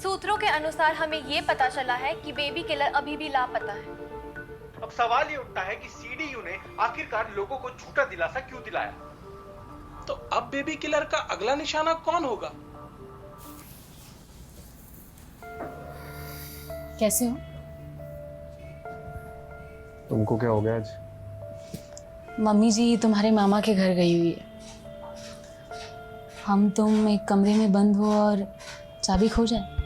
सूत्रों के अनुसार हमें ये पता चला है कि बेबी किलर अभी भी लापता है। अब सवाल ये उठता है कि सीडीयू ने आखिरकार लोगों को झूठा दिलासा क्यों दिलाया? तो अब बेबी किलर का अगला निशाना कौन होगा? कैसे हो? तुमको क्या हो गया आज? मम्मी जी तुम्हारे मामा के घर गई हुई है। हम तुम एक कमरे में बंद हो और चाबी खो जाए।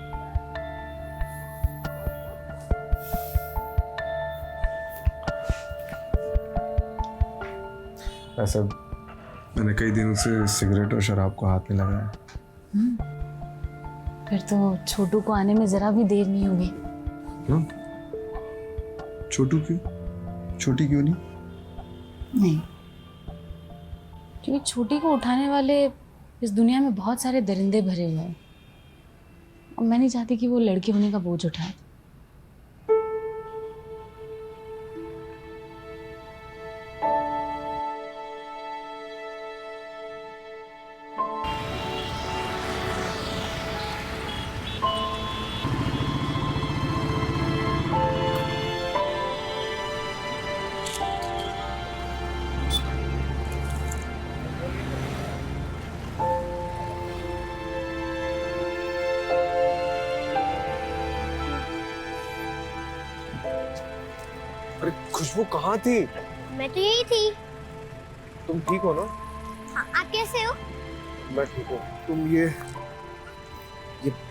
ऐसा मैंने कई दिनों से सिगरेट और शराब को हाथ में लगाया। फिर तो छोटू को आने में जरा भी देर नहीं होगी। क्यों? छोटू क्यों? छोटी क्यों नहीं? नहीं, क्योंकि छोटी को उठाने वाले इस दुनिया में बहुत सारे दरिंदे भरे हुए हैं और मैं नहीं चाहती कि वो लड़की होने का बोझ उठाए। अरे खुशबू कहाँ थी? मैं तो यही थी। तुम ठीक हो ना? हाँ, आप कैसे हो? मैं ठीक हूँ। तुम ये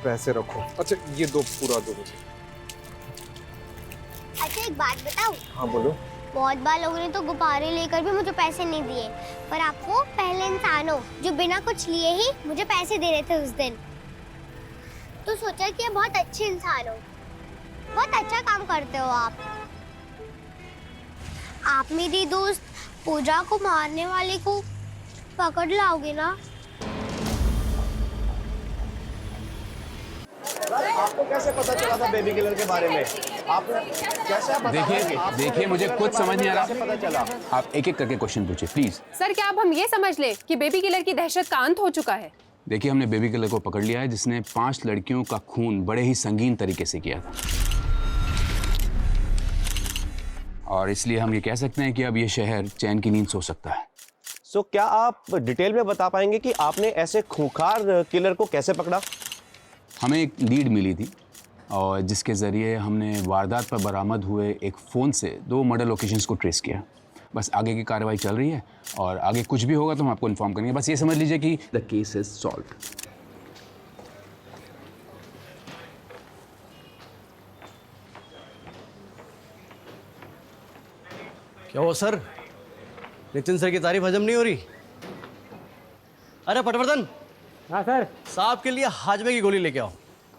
पैसे रखो। अच्छा ये दो, पूरा दो मुझे। अच्छा एक बात बताऊं? हाँ बोलो। बहुत बार लोगों ने तो गुब्बारे लेकर भी मुझे पैसे नहीं दिए, पर आप वो पहले इंसान हो जो बिना कुछ लिए ही मुझे पैसे दे रहे थे उस दिन। तो सोचा कि ये बहुत अच्छे इंसान हो, बहुत अच्छा काम करते हो आप। आप मेरी दोस्त पूजा को मारने वाले को पकड़ लाओगे ना? आपको कैसे पता चला था बेबी किलर के बारे में? आपने कैसे पता? देखिए मुझे कुछ समझ नहीं आ रहा। पता चला? आप एक एक करके क्वेश्चन पूछिए प्लीज। सर क्या अब हम ये समझ ले कि बेबी किलर की दहशत का अंत हो चुका है? देखिए हमने बेबी किलर को पकड़ लिया है जिसने 5 लड़कियों का खून बड़े ही संगीन तरीके से किया था, और इसलिए हम ये कह सकते हैं कि अब ये शहर चैन की नींद सो सकता है। सो क्या आप डिटेल में बता पाएंगे कि आपने ऐसे खूंखार किलर को कैसे पकड़ा? हमें एक लीड मिली थी और जिसके ज़रिए हमने वारदात पर बरामद हुए एक फ़ोन से 2 मर्डर लोकेशंस को ट्रेस किया। बस आगे की कार्रवाई चल रही है और आगे कुछ भी होगा तो हम आपको इन्फॉर्म करेंगे। बस ये समझ लीजिए कि द केस इज सॉल्व्ड। क्या हो सर? नितिन सर की तारीफ हजम नहीं हो रही? अरे पटवर्धन। हाँ सर। साहब के लिए हाजमे की गोली लेके आओ।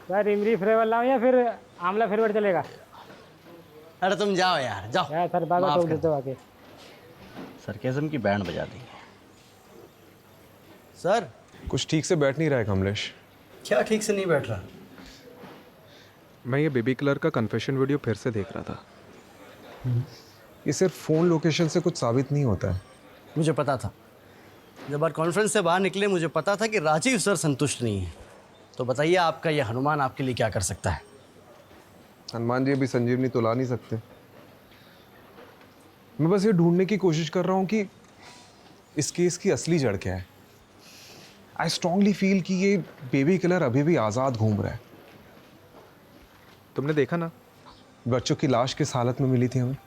सर इमली फ्लेवर लाऊं या फिर आंवला फ्लेवर चलेगा? अरे तुम जाओ यार, जाओ। सर बार बार टोक देते हो आके। सरकेज़म की बैंड बजा दी सर। कुछ ठीक से बैठ नहीं रहा है कमलेश। क्या ठीक से नहीं बैठ रहा? मैं ये बेबी किलर का कन्फेशन वीडियो फिर से देख रहा था। ये सिर्फ फ़ोन लोकेशन से कुछ साबित नहीं होता है। मुझे पता था। जब आज कॉन्फ्रेंस से बाहर निकले मुझे पता था कि राजीव सर संतुष्ट नहीं है। तो बताइए आपका ये हनुमान आपके लिए क्या कर सकता है? हनुमान जी अभी संजीवनी तो ला नहीं सकते। मैं बस ये ढूंढने की कोशिश कर रहा हूँ कि इस केस की असली जड़ क्या है। आई स्ट्रांगली फील कि ये बेबी किलर अभी भी आज़ाद घूम रहा है। तुमने देखा ना बच्चों की लाश किस हालत में मिली थी हमें।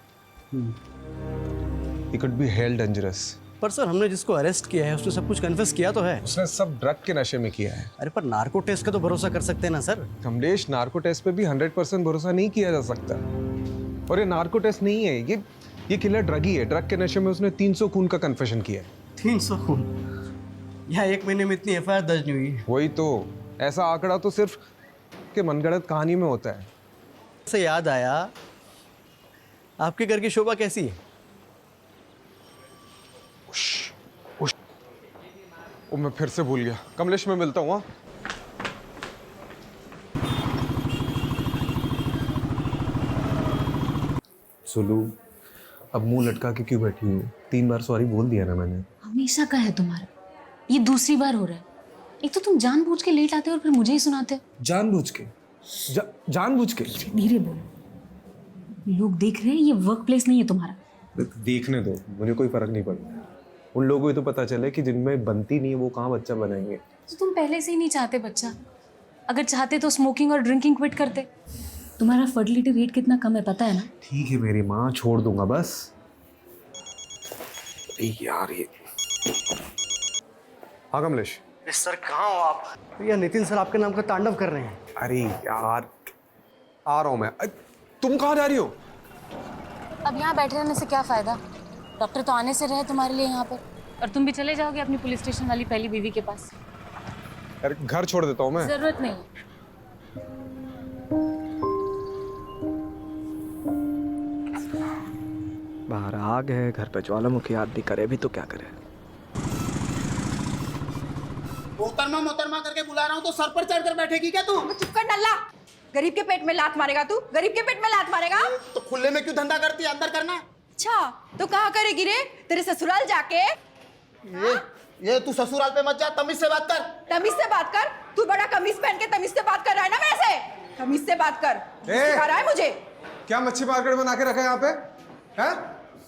He could be hell dangerous। पर सर हमने जिसको अरेस्ट किया है उसने सब कुछ कन्फेस किया तो है। उसने सब ड्रग के नशे में किया है। अरे पर नार्को टेस्ट का तो भरोसा कर सकते हैं ना सर। कमलेश नार्को टेस्ट पे भी 100% भरोसा नहीं किया जा सकता। और ये नार्को टेस्ट नहीं है, ये किलर ड्रग ही है। ड्रग के नशे में उसने 300 खून का कन्फेशन किया है। 300 खून? यहाँ 1 महीने में इतनी एफआईआर दर्ज नहीं हुई। वही तो, ऐसा आंकड़ा तो सिर्फ के मनगढ़ंत कहानी में होता है। से याद आया, आपके घर की शोभा कैसी है? ओ मैं फिर से भूल गया। कमलेश मैं मिलता हूँ। सुलू अब मुंह लटका के क्यों बैठी हूँ? 3 बार सॉरी बोल दिया ना मैंने। हमेशा का है तुम्हारा, ये दूसरी बार हो रहा है। एक तो तुम जानबूझ के लेट आते हो और फिर मुझे ही सुनाते हो। जानबूझ के? जानबूझ के। धीरे बोलो, लोग देख रहे हैं, ये वर्क प्लेस नहीं है तुम्हारा। देखने दो, मुझे कोई फर्क नहीं पड़ता। उन लोगों को ये तो पता चले कि जिनमें बनती नहीं है वो कहाँ बच्चा बनाएंगे। तो तुम पहले से ही नहीं चाहते बच्चा, अगर चाहते तो स्मोकिंग और ड्रिंकिंग क्विट करते। तुम्हारा फर्टिलिटी रेट कितना कम है पता है ना। ठीक है मेरी माँ, छोड़ दूंगा बस। यार ये, हाँ कमलेश। सर कहाँ हो आप? भैया नितिन सर आपके नाम का तांडव कर रहे हैं। अरे यार आ रहा हूँ मैं। तुम कहाँ जा रही हो? अब यहाँ बैठे रहने से क्या फायदा, डॉक्टर तो आने से रहे तुम्हारे लिए यहाँ पर, और तुम भी चले जाओगे अपनी पुलिस स्टेशन वाली पहली बीवी के पास। यार घर छोड़ देता हूँ मैं। जरूरत नहीं। बाहर आग है, घर पे ज्वालामुखी आदमी करे भी तो क्या करे। मोहतरमा करके बुला रहा हूँ तो सर पर चढ़कर बैठेगी क्या तू? चुप कर नल्ला, गरीब के पेट में लात मारेगा तू, गरीब के पेट में लात मारेगा। तो खुले में क्यों धंधा करती है, अंदर करना। अच्छा तो कहाँ करेगी रे, तेरे ससुराल जाके? ये तू ससुराल पे मत जा, तमीज से बात कर। तमीज से बात कर, तू बड़ा कमीज पहन के तमीज से बात कर रहा है ना मेरे से, तमीज से बात कर। सिखा रहा है मुझे। क्या मच्छी मार्केट बना के रखा है यहाँ पे? हैं?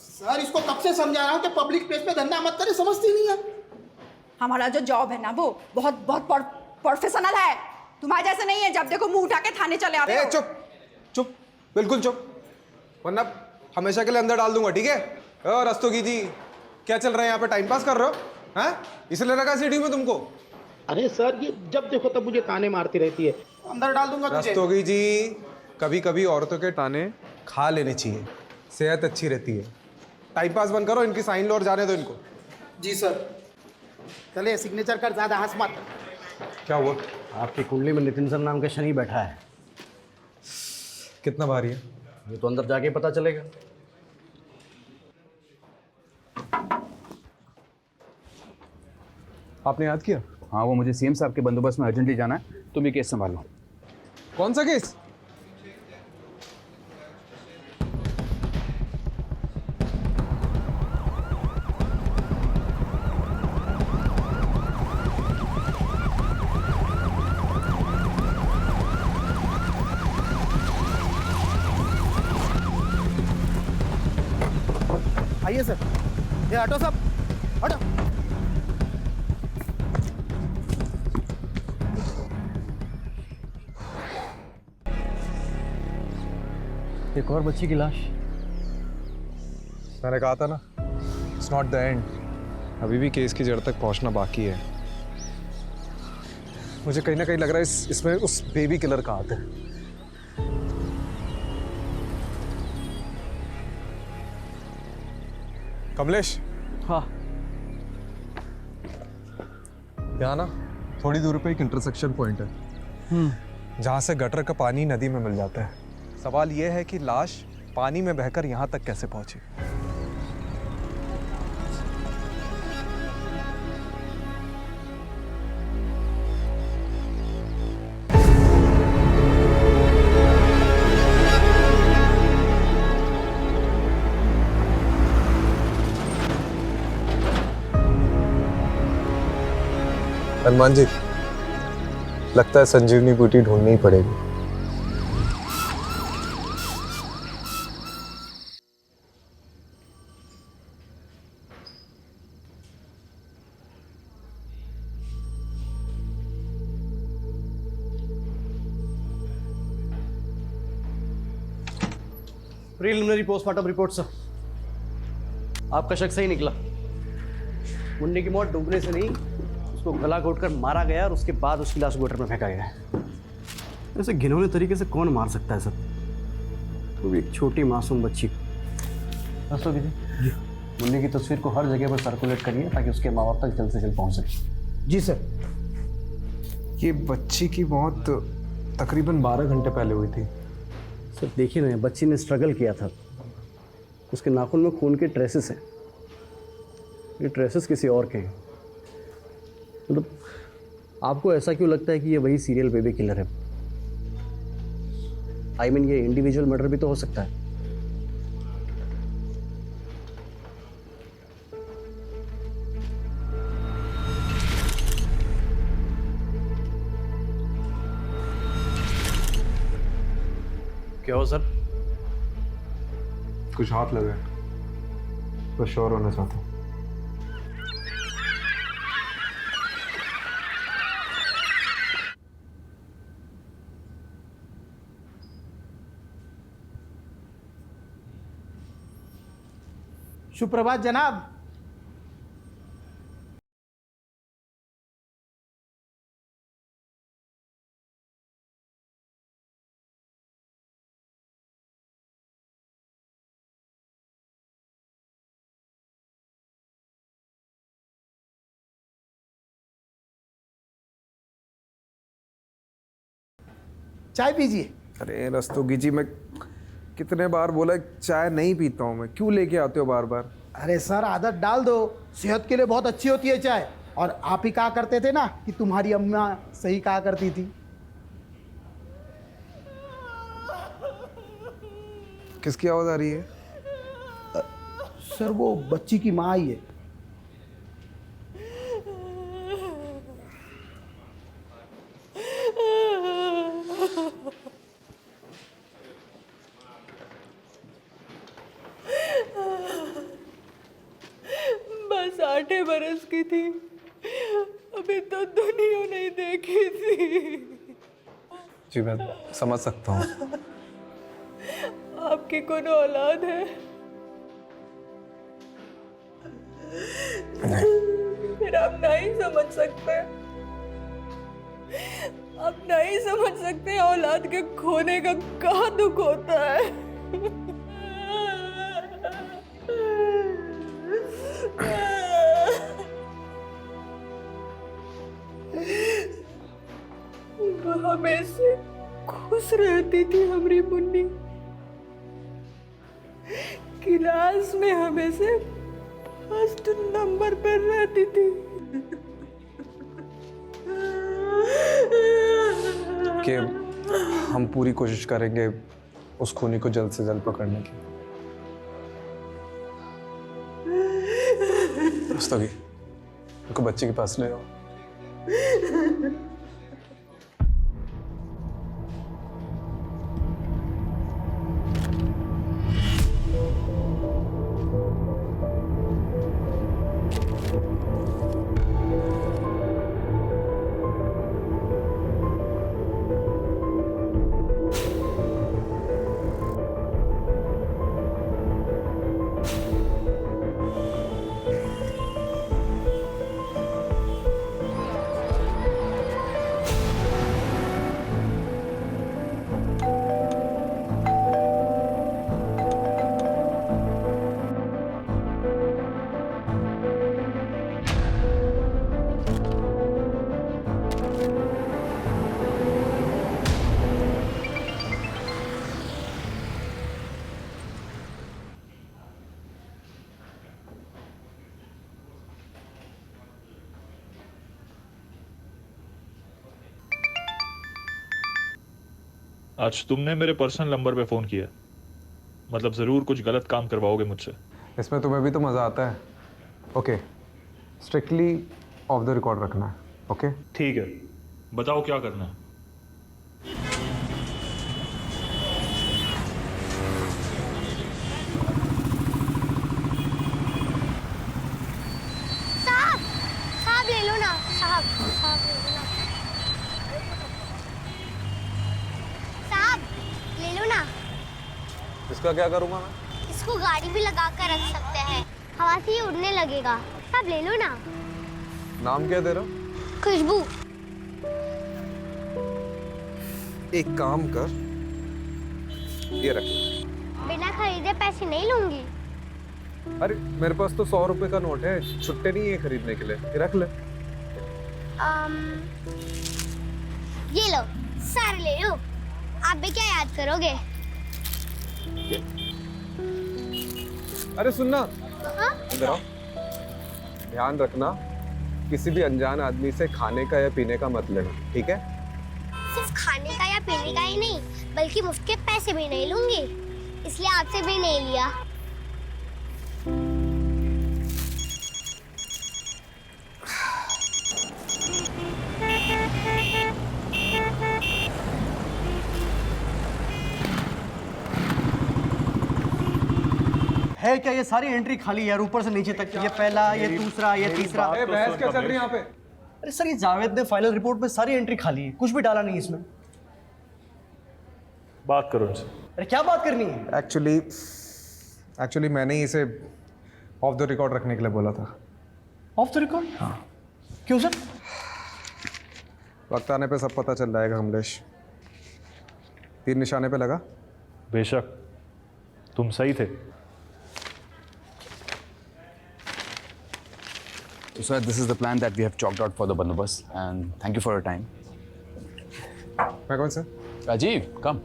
सर इसको कब से समझा रहा हूँ कि पब्लिक प्लेस पे धंधा मत करे, समझती नहीं है। हमारा जो जॉब है ना वो बहुत बहुत प्रोफेशनल है, तुम्हारे जैसे नहीं है जब देखो मुंह उठा के थाने चले आते हो। चुप चुप, बिल्कुल चुप, वरना हमेशा के लिए अंदर डाल दूंगा, ठीक है? रस्तोगी जी, क्या चल रहा है यहाँ पे? टाइम पास कर रहे हो? हैं? इसलिए रखा सीढ़ी में तुमको? अरे सर ये जब देखो तब मुझे ताने मारती रहती है, अंदर डाल दूंगा तुझे। रस्तोगी जी, कभी कभी औरतों के ताने खा लेने चाहिए, सेहत अच्छी रहती है। टाइम पास बंद करो, इनकी साइन लो और जाने दो इनको। जी सर। चले सिग्नेचर कर, ज्यादा हंस मत। क्या हुआ? आपकी कुंडली में नितिन सर नाम का शनि बैठा है। कितना भारी है? ये तो अंदर जाके पता चलेगा। आपने याद किया? हाँ, वो मुझे सीएम साहब के बंदोबस्त में अर्जेंटली जाना है, तुम ये केस संभालो। कौन सा केस? आइए सर, ये हटो सब, हटो। एक और बच्ची की लाश। मैंने कहा था ना, इट्स नॉट द एंड। अभी भी केस की जड़ तक पहुंचना बाकी है। मुझे कहीं ना कहीं लग रहा है इसमें उस बेबी किलर का हाथ है। कमलेश। हाँ। यहाँ ना थोड़ी दूर पे एक इंटरसेक्शन पॉइंट है जहाँ से गटर का पानी नदी में मिल जाता है। सवाल यह है कि लाश पानी में बहकर यहाँ तक कैसे पहुंची। हनुमान जी, लगता है संजीवनी बूटी ढूंढनी ही पड़ेगी। Preliminary postmortem report sir. आपका शक सही निकला। मुन्नी की मौत डूबने से नहीं, उसको गला घोटकर मारा गया और उसके बाद उसकी लाश गटर में फेंका गया है। ऐसे घिनौने तरीके से कौन मार सकता है सर? वो भी एक छोटी मासूम बच्ची को। रस्तोगी जी, मुन्नी की तस्वीर को हर जगह पर सर्कुलेट करिए ताकि उसके माँ बाप तक जल्द से जल्द पहुँच सके। जी सर। ये बच्ची की मौत तकरीबन 12 घंटे पहले हुई थी। सर देखिए ना, बच्ची ने स्ट्रगल किया था, उसके नाखून में खून के ट्रेसेस हैं। ये ट्रेसेस किसी और के हैं। मतलब आपको ऐसा क्यों लगता है कि ये वही सीरियल बेबी किलर है? आई मीन ये इंडिविजुअल मर्डर भी तो हो सकता है। क्या हो सर? कुछ हाथ लगे तो श्योर होना चाहता हूँ। सुप्रभात जनाब। चाय पीजिए। अरे रस्तोगी जी, मैं कितने बार बोला चाय नहीं पीता हूँ मैं, क्यों लेके आते हो बार बार? अरे सर आदत डाल दो, सेहत के लिए बहुत अच्छी होती है चाय। और आप ही कहा करते थे ना कि तुम्हारी अम्मा सही कहा करती थी। किसकी आवाज आ रही है? सर वो बच्ची की माँ आई है। बस 8 बरस की थी, अभी तो दुनिया नहीं देखी थी। जी मैं समझ सकता हूँ। आपकी कौन औलाद है? फिर आप नहीं समझ सकते, आप नहीं समझ सकते औलाद के खोने का कहाँ दुख होता है। हमेशा खुश रहती थी हमारी मुन्नी, क्लास में हमेशा फर्स्ट नंबर पर रहती थी। कि हम पूरी कोशिश करेंगे उस खूनी को जल्द से जल्द पकड़ने की। रस्तोगी, उनको बच्चे के पास ले आओ। आज तुमने मेरे पर्सनल नंबर पे फोन किया, मतलब जरूर कुछ गलत काम करवाओगे मुझसे। इसमें तुम्हें भी तो मजा आता है। Okay, strictly of the record रखना है। ओके ठीक है, बताओ क्या करना है। साहब, साहब ले लो ना, साहब, साहब ले लो ना, साहब ले लो ना। इसका क्या करूँगा मैं? इसको गाड़ी भी लगा कर रख सकते हैं, हवा से ही उड़ने लगेगा। साहब ले लो ना। नाम क्या दे रहा? खुशबू। एक काम कर, ये रख। बिना खरीदे पैसे नहीं लूंगी। अरे मेरे पास तो 100 रुपए का नोट है, छुट्टे नहीं है खरीदने के लिए, ये रख ले। ये लो, सारे ले लो। आप भी क्या याद करोगे? अरे सुनना, हाँ? इधर आओ। ध्यान रखना, किसी भी अनजान आदमी से खाने का या पीने का मत लेना, ठीक है? सिर्फ खाने का या पीने का ही नहीं, बल्कि मुफ्त के पैसे भी नहीं लूंगी, इसलिए आपसे भी नहीं लिया। है क्या? ये सारी एंट्री खाली है यार, ऊपर से नीचे तक। ये पहला, ये दूसरा, ये तीसरा। बहस क्या चल रही है यहाँ पे? अरे सर, ये जावेद ने फाइनल रिपोर्ट में सारी एंट्री खाली है, कुछ भी डाला नहीं इसमें। बात करो इनसे। अरे क्या बात करनी है? एक्चुअली मैंने ही इसे ऑफ द रिकॉर्ड रखने के लिए बोला था। Of the record? हाँ। क्यों सर? वक्त आने पे सब पता चल जाएगा कमलेश। तीर निशाने पे लगा? बेशक, तुम सही थे। So, sir, this is the plan that we have chalked out for the bandobast, and thank you for your time. मैं कौन sir? Rajiv, come.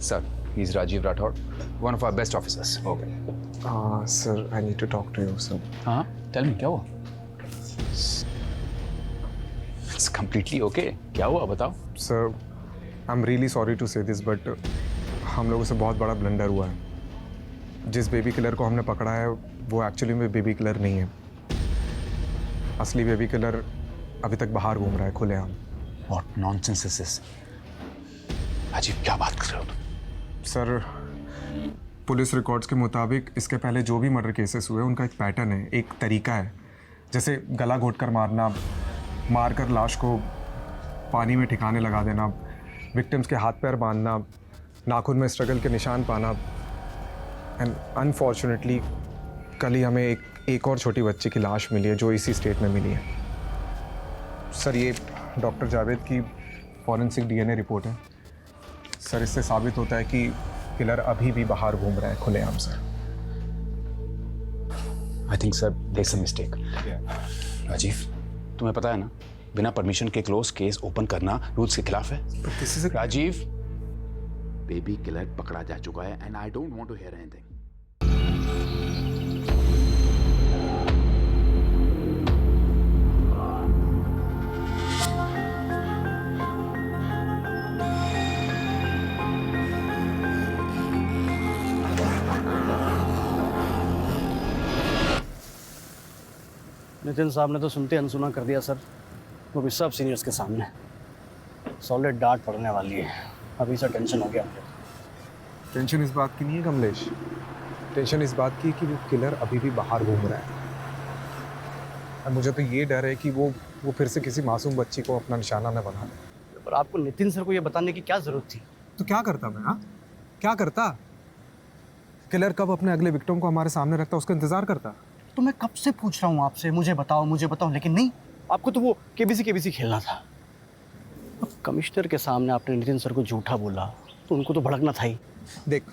Sir, he's Rajiv Rathod, one of our best officers. Okay. Sir, I need to talk to you, sir. हाँ, tell me, क्या हुआ? It's completely okay. क्या हुआ बताओ? Sir, I'm really sorry to say this, but हम लोगों से बहुत बड़ा ब्लंडर हुआ है। जिस बेबी किलर को हमने पकड़ा है वो एक्चुअली में बेबी किलर नहीं है। असली बेबी किलर अभी तक बाहर घूम रहा है खुलेआम। What nonsense is this? Rajiv, क्या बात कर रहे हो तुम? सर, पुलिस रिकॉर्ड्स के मुताबिक इसके पहले जो भी मर्डर केसेस हुए उनका एक पैटर्न है, एक तरीका है। जैसे गला घोंटकर मारना, मारकर लाश को पानी में ठिकाने लगा देना, विक्टिम्स के हाथ पैर बांधना, नाखून में स्ट्रगल के निशान पाना। एंड अनफॉर्चुनेटली कल ही हमें एक और छोटी बच्ची की लाश मिली है जो इसी स्टेट में मिली है। सर, ये डॉक्टर जावेद की फॉरेंसिक डीएनए रिपोर्ट है। सर, इससे साबित होता है कि किलर अभी भी बाहर घूम रहा है खुलेआम sir. I think sir there is a mistake. Rajiv, तुम्हें पता है ना, बिना परमिशन के क्लोज केस ओपन करना रूल्स के खिलाफ है। राजीव, बेबी किलर पकड़ा जा चुका है and I don't want to hear anything. Nitin साहब ने तो सुनते अनसुना कर दिया सर, वो भी सब सीनियर्स के सामने। सॉलिड डांट पड़ने वाली है। अभी से टेंशन हो गया मुझे। टेंशन इस बात की नहीं है कमलेश, टेंशन इस बात की कि वो किलर अभी भी बाहर घूम रहा है। और मुझे तो ये डर है कि वो फिर से किसी मासूम बच्ची को अपना निशाना न बना ले। पर आपको नितिन सर को ये बताने की क्या जरूरत थी? तो क्या करता मैं? हाँ, क्या करता? किलर कब अपने अगले विक्टिम को हमारे सामने रखता, उसका इंतजार करता। तो मैं कब से पूछ रहा हूँ आपसे, मुझे बताओ, लेकिन नहीं, आपको तो वो केबीसी खेलना था। अब कमिश्नर के सामने आपने नितिन सर को झूठा बोला तो उनको तो भड़कना था ही। देख,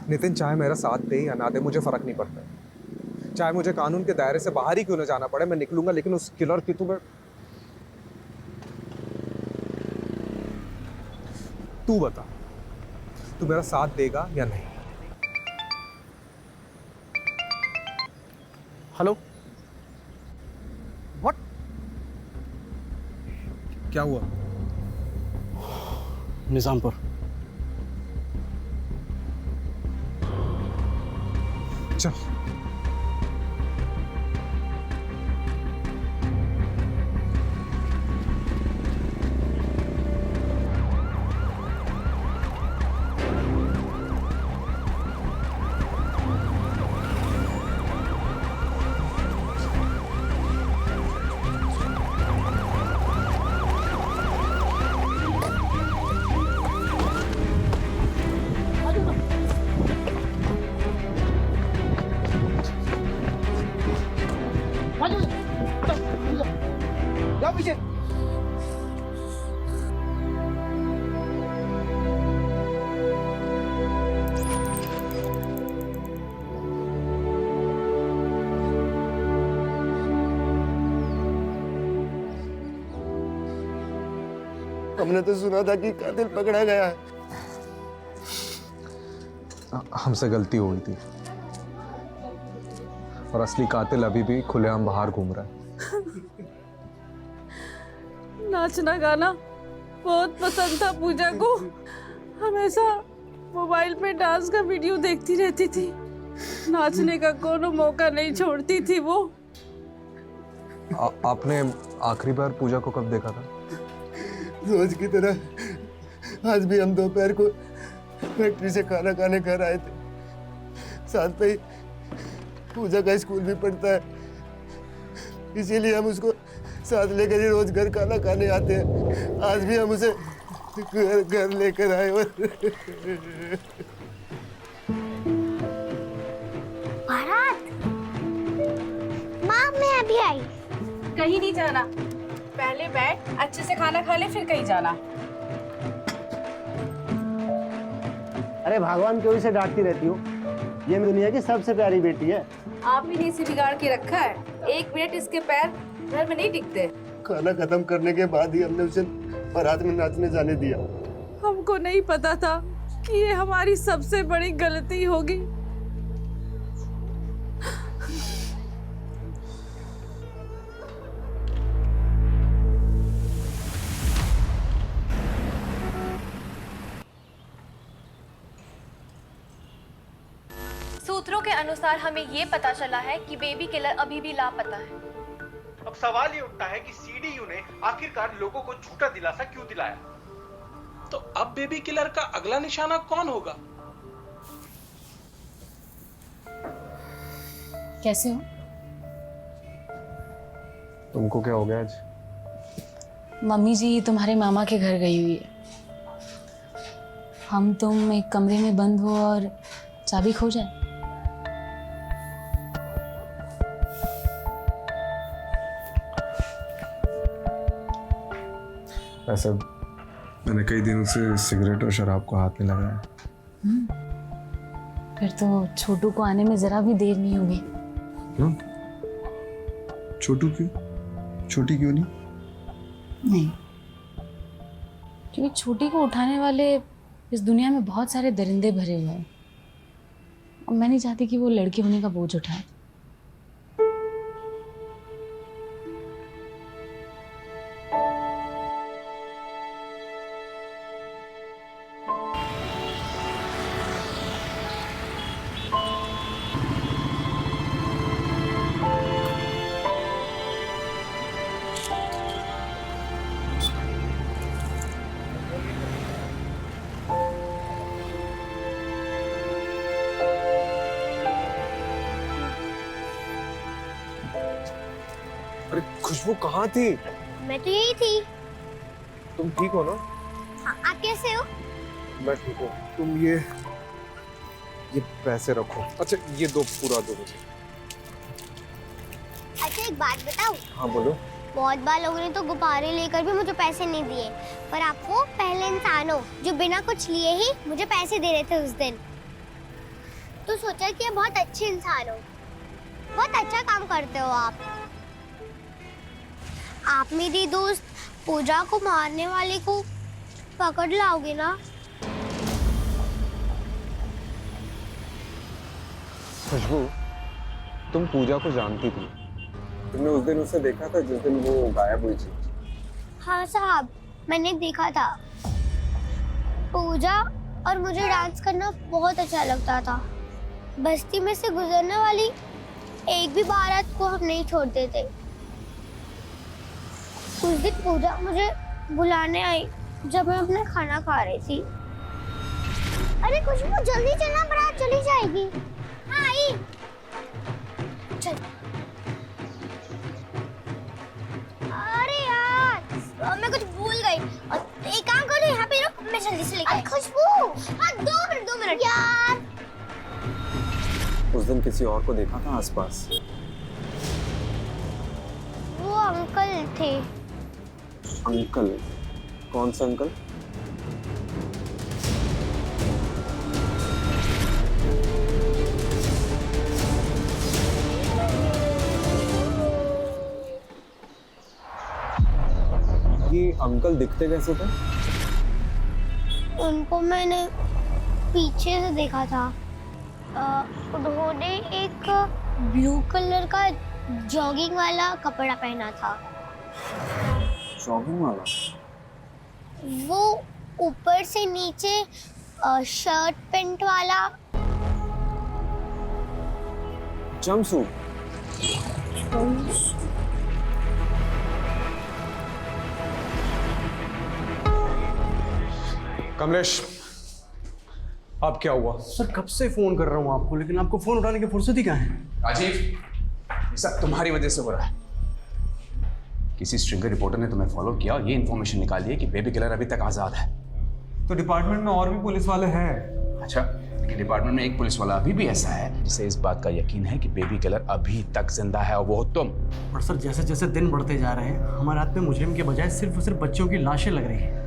नितिन चाहे मेरा साथ दे या ना दे, मुझे फर्क नहीं पड़ता। चाहे मुझे कानून के दायरे से बाहर ही क्यों ना जाना पड़े, मैं निकलूंगा, लेकिन उस किलर की तू बता, तू मेरा साथ देगा या नहीं? Hello, what? क्या हुआ? निजामपुर। चल। पीछे। हमने तो सुना था कि कातिल पकड़ा गया है। हमसे गलती हो गई थी और असली कातिल अभी भी खुलेआम बाहर घूम रहा है। नाचना गाना बहुत पसंद था पूजा को, हमेशा मोबाइल पे डांस का वीडियो देखती रहती थी, नाचने का कोनो मौका नहीं छोड़ती थी वो। आपने आखिरी बार पूजा को कब देखा था? रोज की तरह आज भी हम दोपहर को फैक्ट्री से खाना खाने घर आए थे। साथ में ही पूजा का स्कूल भी पढ़ता है, इसीलिए हम उसको साथ लेकर ही रोज घर खाना खाने आते हैं। आज भी हम उसे घर लेकर आए। भारत, माँ मैं अभी आई। कहीं नहीं जाना, पहले बैठ अच्छे से खाना खा ले फिर कहीं जाना। अरे भगवान क्यों इसे डांटती रहती हो? ये दुनिया की सबसे प्यारी बेटी है। आप ही ने इसे बिगाड़ के रखा है। 1 मिनट इसके पैर घर में नहीं टिकते। खाना खत्म करने के बाद ही हमने उसे बारात में नाचने जाने दिया। हमको नहीं पता था कि ये हमारी सबसे बड़ी गलती होगी। सूत्रों के अनुसार हमें ये पता चला है कि बेबी किलर अभी भी लापता है। अब सवाल ये उठता है कि सीडीयू ने आखिरकार लोगों को झूठा दिलासा क्यों दिलाया? तो अब बेबी किलर का अगला निशाना कौन होगा? कैसे हो? तुमको क्या हो गया आज? मम्मी जी तुम्हारे मामा के घर गई हुई है। हम तुम एक कमरे में बंद हो और चाबी खो जाए। वैसे मैंने कई दिनों से सिगरेट और शराब को हाथ में लगाया। फिर तो छोटू को आने में जरा भी देर नहीं होगी। क्यों? छोटू क्यों? छोटी क्यों नहीं? नहीं, क्योंकि छोटी को उठाने वाले इस दुनिया में बहुत सारे दरिंदे भरे हुए हैं और मैं नहीं चाहती कि वो लड़की होने का बोझ उठाए। अरे खुशबू कहाँ थी? मैं तो यही थी। तुम ठीक हो ना? हाँ, आप कैसे हो? मैं ठीक हूँ। तुम ये पैसे रखो। अच्छा ये दो, पूरा दो मुझे। अच्छा एक बात बताऊं? हाँ बोलो। बहुत बार लोगों ने तो गुब्बारे लेकर भी मुझे पैसे नहीं दिए, पर आप वो पहले इंसान हो जो बिना कुछ लिए ही मुझे पैसे दे रहे थे उस दिन। तो सोचा कि ये बहुत अच्छे इंसान हो, बहुत अच्छा काम करते हो आप। आप मेरी दोस्त पूजा को मारने वाले को पकड़ लाओगे ना? खुशबू, तुम पूजा को जानती थी? तुमने उस दिन उसे देखा था जिस दिन वो गायब हुई थी? हाँ साहब, मैंने देखा था। पूजा और मुझे डांस करना बहुत अच्छा लगता था। बस्ती में से गुजरने वाली एक भी बारात को हम नहीं छोड़ते थे। उस दिन पूजा मुझे बुलाने आई जब मैं अपना खाना खा रही थी। अरे खुशबू जल्दी चलना, बारात चली जाएगी। हाँ आई। चल। अरे यार मैं कुछ भूल गई। एक काम करो, यहाँ पे रुक, मैं जल्दी से लेकर। खुशबू हाँ 2 मिनट यार। उस दिन किसी और को देखा था आसपास? वो अंकल थे। अंकल? कौन सा अंकल? ये अंकल दिखते कैसे थे? उनको मैंने पीछे से देखा था। उन्होंने एक ब्लू कलर का जॉगिंग वाला कपड़ा पहना था। जॉगिंग वाला? वो ऊपर से नीचे शर्ट पैंट वाला। जंपसूट? कमलेश, अब क्या हुआ? सर कब से फोन कर रहा हूँ आपको, लेकिन आपको फोन उठाने की फुर्सत ही कहाँ है? राजीव, ये सब तुम्हारी वजह से हो रहा है। किसी स्ट्रिंगर रिपोर्टर ने तुम्हें फॉलो किया और ये इन्फॉर्मेशन निकाली है कि बेबी किलर अभी तक आजाद है। तो डिपार्टमेंट में और भी पुलिस वाले हैं। अच्छा, लेकिन डिपार्टमेंट में एक पुलिस वाला अभी भी ऐसा है जिसे इस बात का यकीन है कि बेबी किलर अभी तक जिंदा है, और वो तुम। पर सर जैसे जैसे दिन बढ़ते जा रहे हैं हमारे हाथ में मुजरिम के बजाय सिर्फ और सिर्फ बच्चों की लाशें लग रही हैं।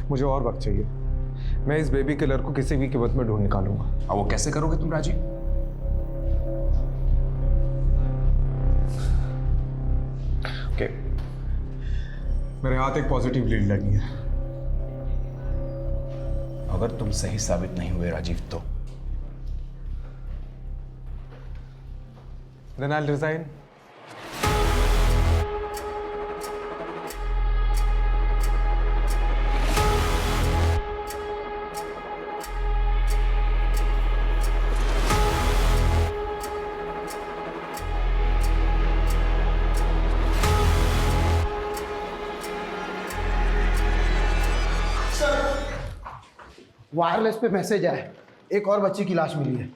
मुझे और वक्त चाहिए। मैं इस बेबी किलर को किसी भी कीमत में ढूंढ निकालूंगा। और वो कैसे करोगे तुम राजीव? ओके, मेरे हाथ एक पॉजिटिव लीड लगी है। अगर तुम सही साबित नहीं हुए राजीव तो Then I'll resign. वायरलेस पे मैसेज आया, एक और बच्ची की लाश मिली है।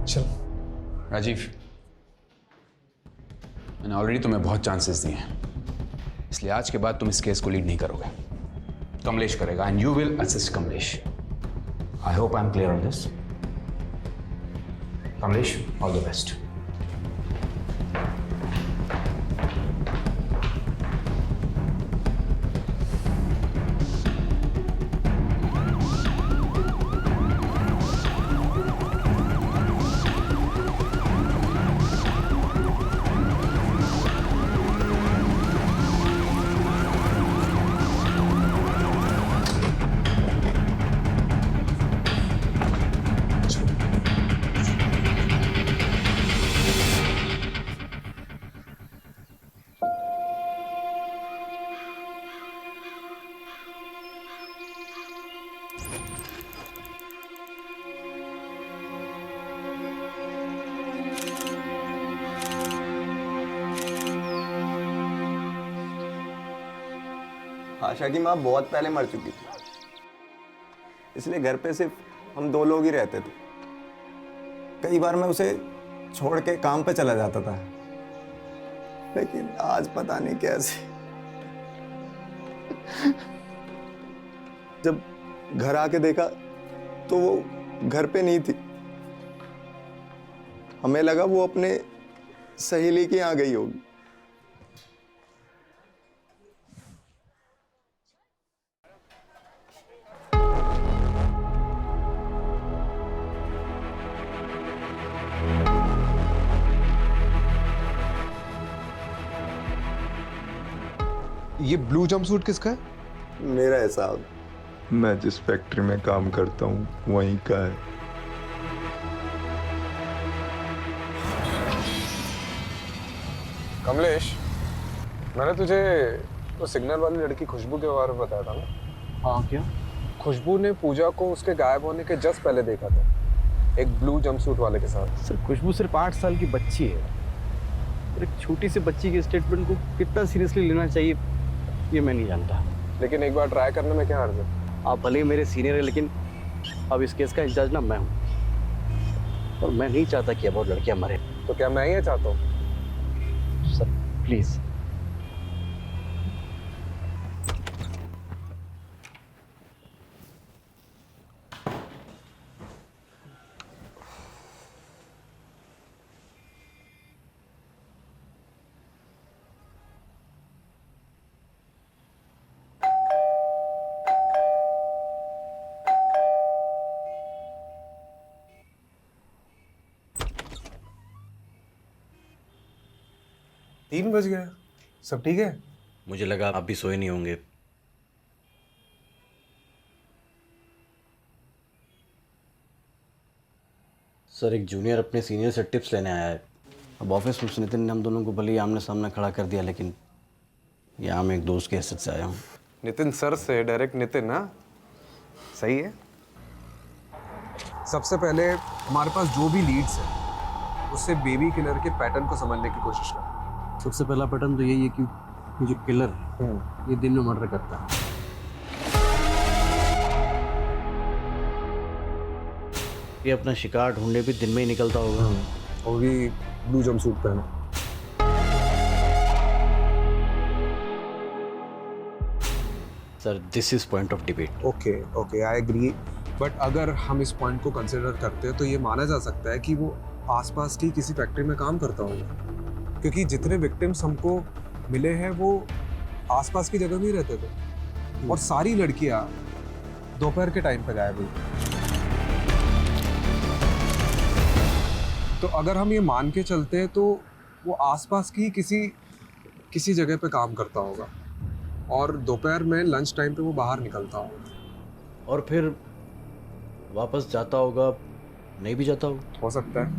चल राजीव, मैंने ऑलरेडी तुम्हें बहुत चांसेस दिए हैं, इसलिए आज के बाद तुम इस केस को लीड नहीं करोगे। कमलेश करेगा and you will assist Kamlesh. I hope I am clear on this. Kamlesh, all the best. आशा की माँ बहुत पहले मर चुकी थी, इसलिए घर पे सिर्फ हम दो लोग ही रहते थे। कई बार मैं उसे छोड़ के काम पे चला जाता था, लेकिन आज पता नहीं कैसे जब घर आके देखा तो वो घर पे नहीं थी। हमें लगा वो अपने सहेली के यहाँ गई होगी। ये ब्लू जंपसूट किसका है? मेरा है साहब। मैं जिस फैक्ट्री में काम करता हूँ वहीं का है। कमलेश, मैंने तुझे वो सिग्नल वाली लड़की खुशबू के बारे में बताया था ना? हाँ, क्या? खुशबू ने पूजा को उसके गायब होने के जस्ट पहले देखा था, एक ब्लू जंपसूट वाले के साथ। सर खुशबू सिर्फ 8 साल की बच्ची है, और एक छोटी सी बच्ची के स्टेटमेंट को कितना सीरियसली लेना चाहिए ये मैं नहीं जानता। लेकिन एक बार ट्राई करने में क्या हर्ज है? आप भले ही मेरे सीनियर है, लेकिन अब इस केस का इंचार्ज ना मैं हूँ, और मैं नहीं चाहता कि अब और लड़कियां मरे। तो क्या मैं ये चाहता हूँ? Sir please. तीन बज गया, सब ठीक है? मुझे लगा आप भी सोए नहीं होंगे। सर एक जूनियर अपने सीनियर से टिप्स लेने आया है। अब ऑफिस में नितिन ने हम दोनों को भले ही आमने सामने खड़ा कर दिया, लेकिन यहाँ मैं एक दोस्त के हैसियत से आया हूँ। नितिन सर से डायरेक्ट नितिन? ना सही है। सबसे पहले हमारे पास जो भी लीड्स है उससे बेबी किलर के पैटर्न को समझने की कोशिश कर। सबसे पहला पैटर्न तो यही है कि ये जो किलर है ये दिन में मर्डर करता है। ये अपना शिकार ढूंढने भी दिन में ही निकलता होगा। और भी ब्लू जंपसूट पहना। Sir this is point of debate. Okay I agree, but अगर हम इस पॉइंट को कंसिडर करते हैं तो ये माना जा सकता है कि वो आसपास की किसी फैक्ट्री में काम करता होगा, क्योंकि जितने विक्टिम्स हमको मिले हैं वो आसपास की जगह में ही रहते थे और सारी लड़कियां दोपहर के टाइम पे गायब हुई। तो अगर हम ये मान के चलते हैं तो वो आसपास की किसी जगह पे काम करता होगा और दोपहर में लंच टाइम पे वो बाहर निकलता होगा और फिर वापस जाता होगा, नहीं भी जाता हो सकता है,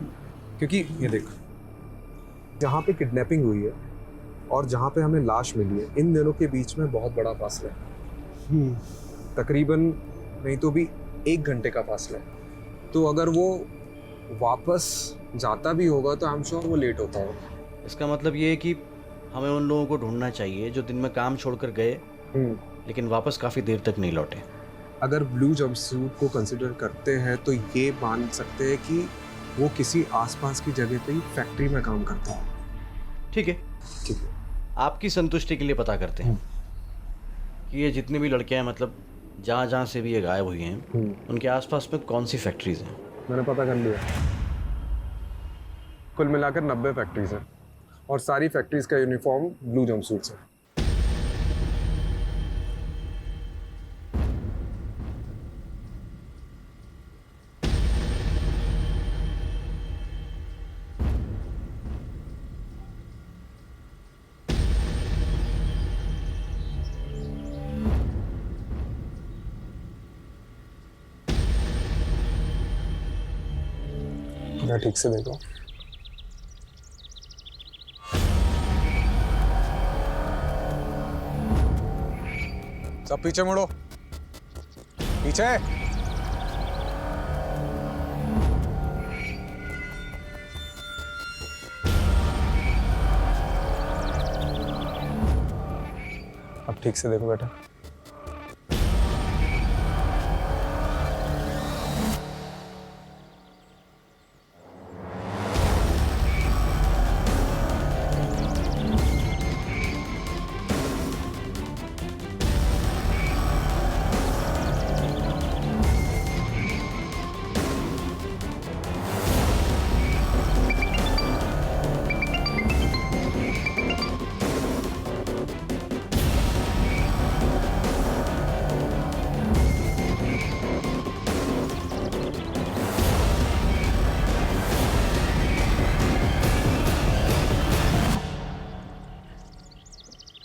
क्योंकि ये देख जहाँ पे किडनैपिंग हुई है और जहाँ पे हमें लाश मिली है इन दोनों के बीच में बहुत बड़ा फासला है, तकरीबन नहीं तो भी 1 घंटे का फासला है। तो अगर वो वापस जाता भी होगा तो आई एम श्योर वो लेट होता होगा। इसका मतलब ये है कि हमें उन लोगों को ढूंढना चाहिए जो दिन में काम छोड़कर गए लेकिन वापस काफ़ी देर तक नहीं लौटे। अगर ब्लू जंपसूट को कंसिडर करते हैं तो ये मान सकते हैं कि वो किसी आसपास की जगह पे ही फैक्ट्री में काम करता है। ठीक है, आपकी संतुष्टि के लिए पता करते हैं कि ये जितनी भी लड़कियां हैं, मतलब जहाँ से भी ये गायब हुई हैं उनके आसपास में कौन सी फैक्ट्रीज हैं। मैंने पता कर लिया, कुल मिलाकर 90 फैक्ट्रीज हैं और सारी फैक्ट्रीज का यूनिफॉर्म ब्लू जंपसूट्स है। मैं ठीक से देखो। सब पीछे मुड़ो, पीछे। अब ठीक से देखो बेटा।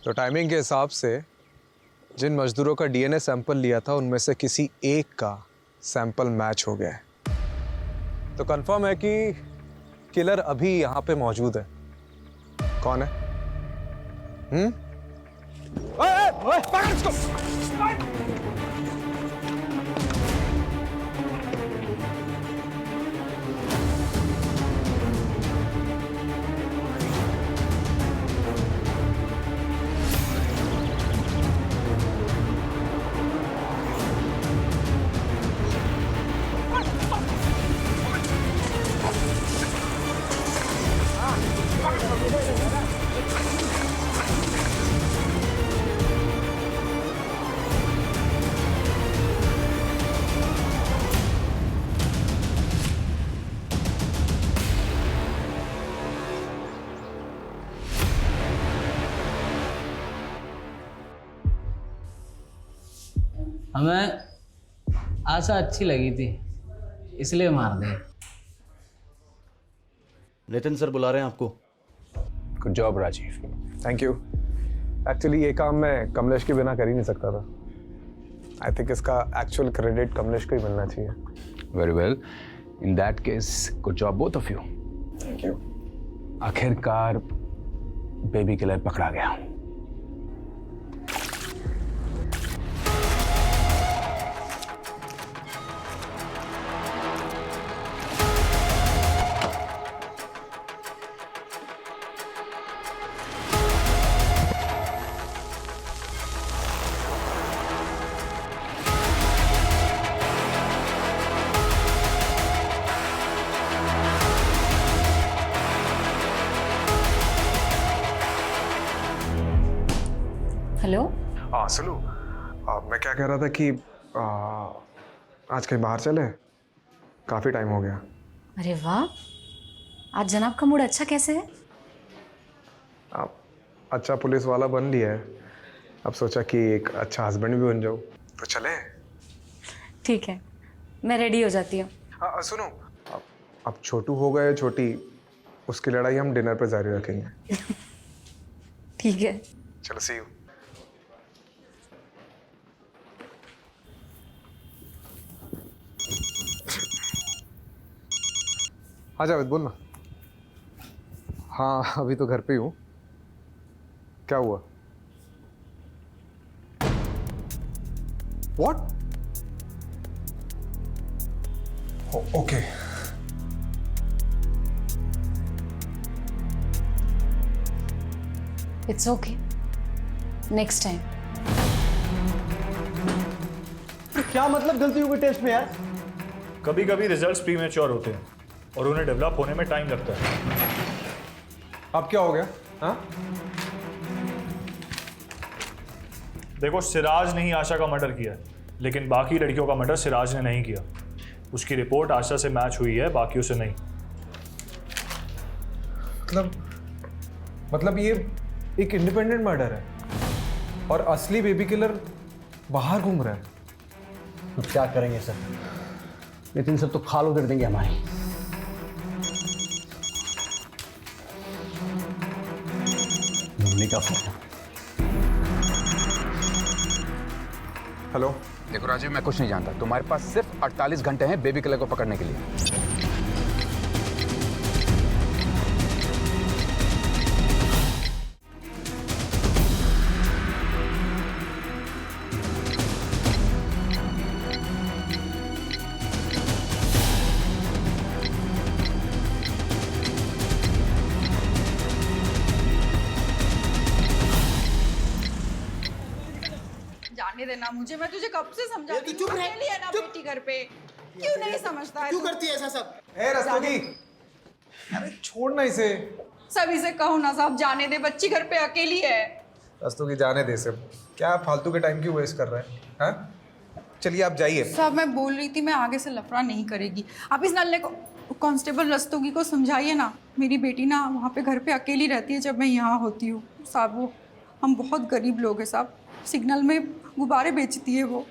तो टाइमिंग के हिसाब से जिन मजदूरों का डीएनए सैंपल लिया था उनमें से किसी एक का सैंपल मैच हो गया है। तो कंफर्म है कि किलर अभी यहाँ पे मौजूद है। कौन है? ओए, पकड़ इसको। हमें आशा अच्छी लगी थी इसलिए मार दे। नितिन सर बुला रहे हैं आपको। Good job Rajiv. Thank you. Actually ये काम मैं कमलेश के बिना कर ही नहीं सकता था। आई थिंक इसका एक्चुअल क्रेडिट कमलेश को ही मिलना चाहिए। Very well, in that case good job both of you. Thank you. आखिरकार बेबी किलर पकड़ा गया। हाँ सुनो, मैं क्या कह रहा था कि आज कहीं बाहर चले, काफ़ी टाइम हो गया। अरे वाह, आज जनाब का मूड अच्छा कैसे है? आप अच्छा पुलिस वाला बन लिया है, अब सोचा कि एक अच्छा हस्बैंड भी बन जाऊँ, तो चले। ठीक है, मैं रेडी हो जाती हूँ। हाँ सुनो, अब छोटू हो गए छोटी, उसकी लड़ाई हम डिनर पे जारी रखेंगे। ठीक है, चलो सी यू। हाँ जावेद बोल ना। हाँ अभी तो घर पे ही हूँ। क्या हुआ? What? Okay. It's okay, next time. क्या मतलब गलती हो गई टेस्ट में यार? कभी कभी रिजल्ट्स प्रीमेच्योर होते हैं और उन्हें डेवलप होने में टाइम लगता है। अब क्या हो गया? हाँ? देखो, सिराज ने ही आशा का मर्डर किया, लेकिन बाकी लड़कियों का मर्डर सिराज ने नहीं किया। उसकी रिपोर्ट आशा से मैच हुई है, बाकियों से नहीं। मतलब ये एक इंडिपेंडेंट मर्डर है और असली बेबी किलर बाहर घूम रहा है। अब क्या करेंगे सर? नितिन सब तो खाल उधर देंगे हमारी। मुन्नी का फोन। हेलो। देखो राजीव, मैं कुछ नहीं जानता। तुम्हारे पास सिर्फ 48 घंटे हैं बेबी किलर को पकड़ने के लिए। जाने देना मुझे, मैं तुझे कब से समझा रही हूं। अकेली है ना बेटी घर पे, क्यों नहीं समझता है? क्यों करती है ऐसा सब? ए रस्तोगी, अरे छोड़ना इसे। सभी से कहो ना साहब, जाने दे, बच्ची घर पे अकेली है। रस्तोगी जाने दे सब, क्या फालतू के टाइम क्यों वेस्ट कर रहे हैं? हाँ चलिए आप जाइए। साहब मैं बोल रही थी, मैं आगे से लफड़ा नहीं करेगी। आप इस नल्ले को, कांस्टेबल रस्तोगी को समझाइए ना। मेरी बेटी ना वहाँ पे घर पे अकेली रहती है जब मैं यहाँ होती हूँ साहब। वो हम बहुत गरीब लोग हैं साहब, सिग्नल में गुब्बारे बेचती है वो।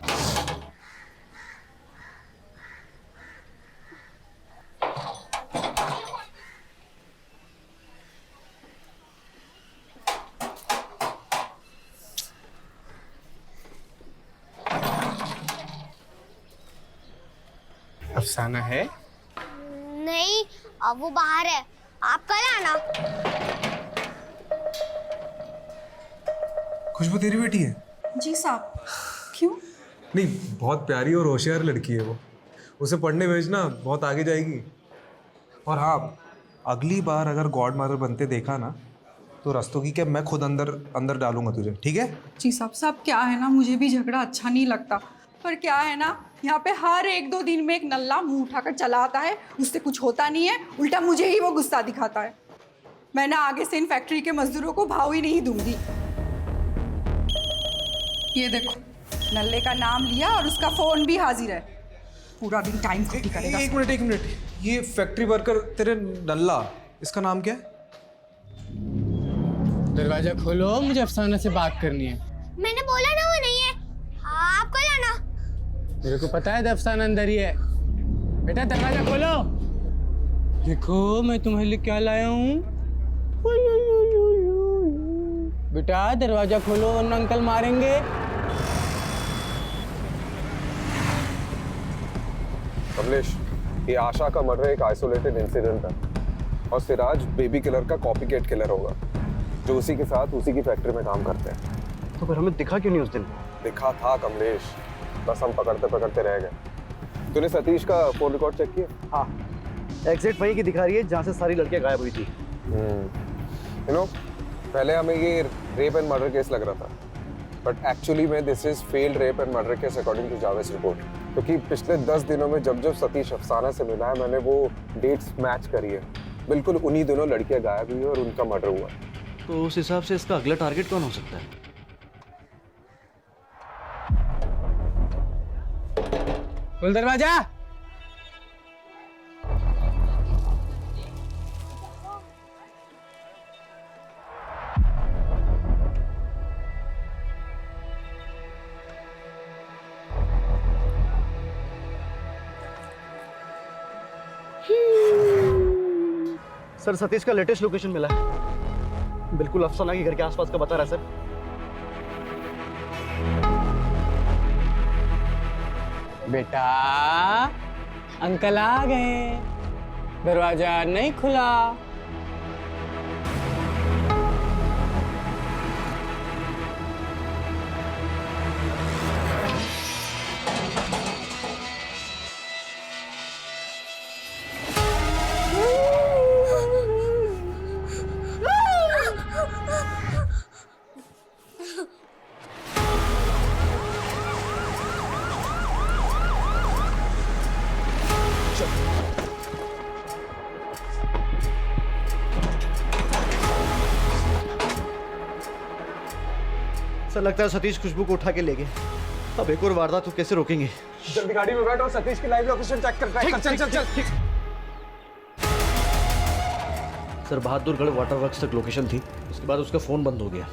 अफसाना है? नहीं, अब वो बाहर है, आप कल आना। खुशबू तेरी बेटी है? जी साहब। क्यों? नहीं, बहुत प्यारी और होशियार लड़की है वो, उसे पढ़ने भेजना, बहुत आगे जाएगी। और हाँ, अगली बार अगर गॉड मदर बनते देखा ना, तो रस्तोगी के मैं खुद अंदर डालूंगा तुझे, ठीक है? जी साहब। साहब क्या है ना, मुझे भी झगड़ा अच्छा नहीं लगता, पर क्या है ना, यहाँ पे हर 1-2 दिन में एक नल्ला मुंह उठाकर चला आता है, उससे कुछ होता नहीं है, उल्टा मुझे ही वो गुस्सा दिखाता है। मैं ना आगे से इन फैक्ट्री के मजदूरों को भाव ही नहीं दूंगी। ये देखो, नल्ले का नाम लिया और उसका फोन भी हाजिर है। पूरा दिन टाइम खत्म करेगा। एक मिनट, ये फैक्ट्री वर्कर तेरे नल्ला, इसका नाम क्या है? दरवाजा खोलो, मुझे अफसाना से बात करनी है। मैंने बोला ना वो नहीं है, आप कल आना। मेरे को पता है अफसाना अंदर ही है। बेटा दरवाजा खोलो। देखो मैं तुम्हारे लिए क्या लाया हूँ। बेटा दरवाजा खोलो वरना अंकल मारेंगे। कमलेश, ये आशा का मर्डर एक आइसोलेटेड इंसिडेंट है और सिराज बेबी किलर का कॉपीकैट किलर होगा, जो उसी के साथ उसी की फैक्ट्री में काम करते हैं। तो फिर हमें दिखा क्यों नहीं उस दिन? दिखा था कमलेश, बस हम पकड़ते रह गए। तूने सतीश का फोन रिकॉर्ड चेक किया? हाँ, एग्जैक्ट वहीं की दिखा रही है जहाँ से सारी लड़कियाँ गायब हुई थी। यू नो, पहले हमें ये रेप एंड मर्डर केस लग रहा था, बट एक्चुअली में this is failed rape and murder case according to Javed report. क्योंकि पिछले 10 दिनों में जब सतीश अफसाना से मिला है, मैंने वो डेट्स मैच करी है, बिल्कुल उन्हीं दिनों लड़कियां गायब हुई और उनका मर्डर हुआ। तो उस हिसाब से इसका अगला टारगेट कौन हो सकता है? खोल दरवाजा। सर सतीश का लेटेस्ट लोकेशन मिला है, बिल्कुल अफसाना के घर के आसपास का बता रहा है सर। बेटा अंकल आ गए, दरवाजा नहीं खुला। सर लगता है सतीश खुशबू को उठा के ले गए। अब एक और वारदात तो कैसे रोकेंगे? जल्दी गाड़ी में बैठो, सतीश की लाइव लोकेशन चेक कर रहे हैं। चल चल चल। सर बहादुरगढ़ वाटर वर्क्स तक लोकेशन थी, उसके बाद उसका फोन बंद हो गया,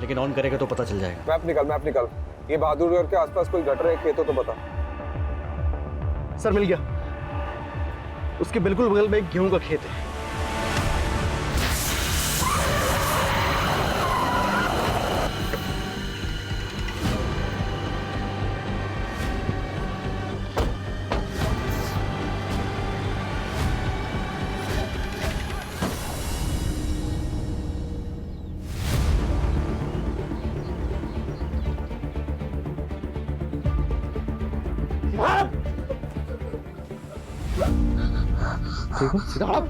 लेकिन ऑन करेगा तो पता चल जाएगा। मैप निकाल। ये बहादुरगढ़ के आसपास कोई गटर है, खेत हो तो बता। सर मिल गया, उसके बिल्कुल बगल में एक गेहूं का खेत है। ठीक है, सीधा खड़ा।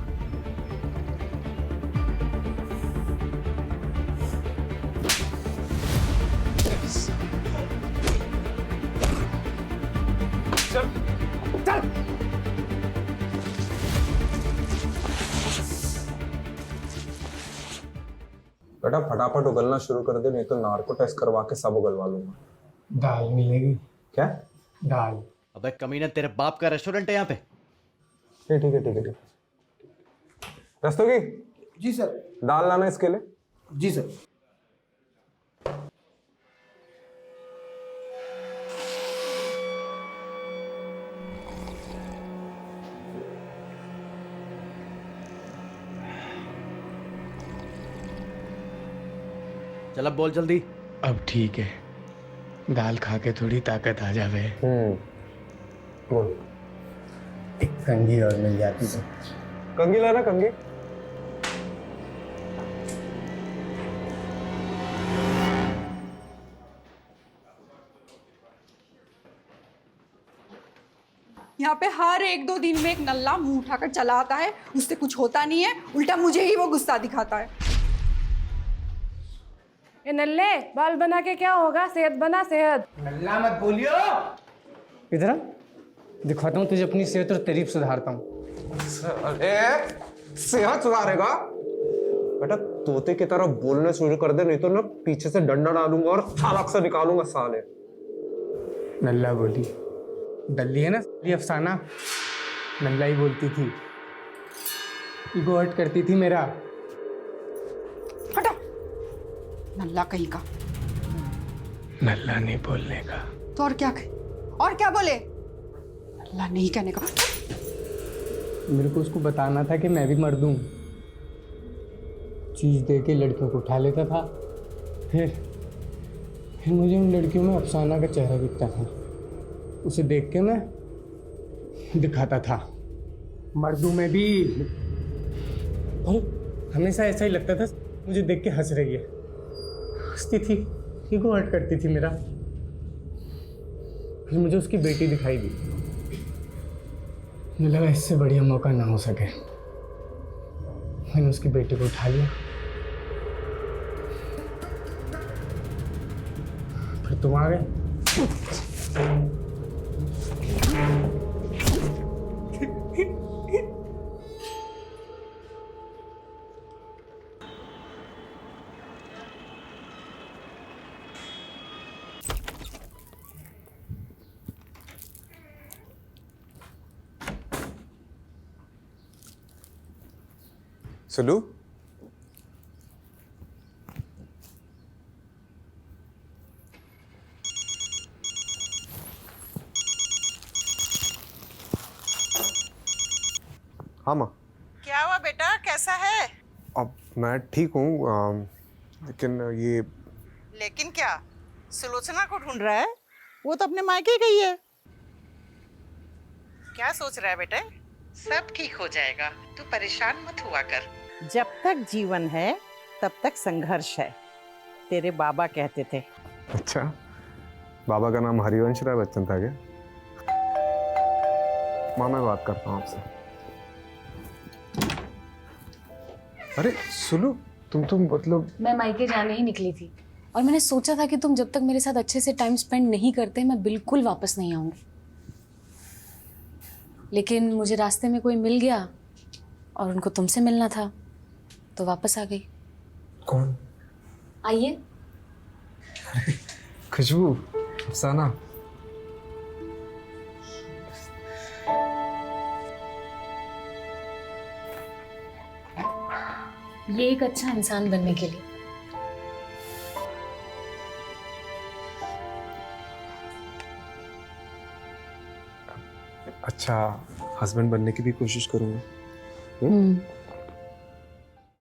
चल चल। बेटा फटाफट उगलना शुरू कर दे, नहीं तो नार्को टेस्ट करवा के सब उगलवा लूंगा। दाल मिलेगी क्या? दाल। अबे कमीना, तेरे बाप का रेस्टोरेंट है यहाँ पे? ठीक है। रस्तोगी जी सर। दाल लाना इसके लिए। जी सर। चल अब बोल जल्दी। अब ठीक है, दाल खा के थोड़ी ताकत आ जावे। बोल। एक कंघी और मिल जाती तो। कंघी लाना, कंघी। यहाँ पे हर 1-2 दिन में एक नल्ला मुंह उठाकर चला आता है, उससे कुछ होता नहीं है, उल्टा मुझे ही वो गुस्सा दिखाता है। ए नल्ले, बाल बना के क्या होगा? सेहत बना, सेहत। नल्ला मत बोलियो। इधर दिखाता हूँ तुझे अपनी सेहत और तारीफ सुधारता हूँ। अरे सेहत सुधारेगा? बेटा तोते की तरह बोलने शुरू कर दे, नहीं तो ना पीछे से डंडा डालूंगा और छालक से निकालूंगा साले। नल्ला बोली, डल्ली है ना ये अफसाना, नल्ला ही बोलती थी, ईगो हर्ट करती थी मेरा। हटा, नल्ला कहीं का। नल्ला नहीं बोलने का तो और क्या कहे? और क्या बोले? नल्ला नहीं कहने का। मेरे को उसको बताना था कि मैं भी मर्द हूँ। चीज दे के लड़कियों को उठा लेता था, फिर मुझे उन लड़कियों में अफसाना का चेहरा दिखता था, उसे देख के मैं दिखाता था मर्दों में भी। और हमेशा ऐसा ही लगता था मुझे देख के हंस रही है, हंसती थी, ईगो हर्ट करती थी मेरा। फिर मुझे उसकी बेटी दिखाई दी, मुझे लगा इससे बढ़िया मौका ना हो सके, मैंने उसकी बेटी को उठा लिया। फिर तुम आ गए। सुलू, हाँ माँ। क्या हुआ बेटा, कैसा है? अब मैं ठीक हूँ, लेकिन ये लेकिन क्या? सुलोचना को ढूंढ रहा है? वो तो अपने मायके गई है। क्या सोच रहा है बेटे? सब ठीक हो जाएगा, तू परेशान मत हुआ कर। जब तक जीवन है तब तक संघर्ष है, तेरे बाबा कहते थे। अच्छा, बाबा का नाम हरिवंश राय बच्चन था क्या? माँ मैं बात करता हूँ आपसे। अरे सुलू, तुम मतलब मैं मायके जाने ही निकली थी और मैंने सोचा था कि तुम जब तक मेरे साथ अच्छे से टाइम स्पेंड नहीं करते मैं बिल्कुल वापस नहीं आऊंगी, लेकिन मुझे रास्ते में कोई मिल गया और उनको तुमसे मिलना था तो वापस आ गई। कौन? आइए। खुशबू, अफसाना। ये एक अच्छा इंसान बनने के लिए। अच्छा हस्बैंड बनने की भी कोशिश करूंगा।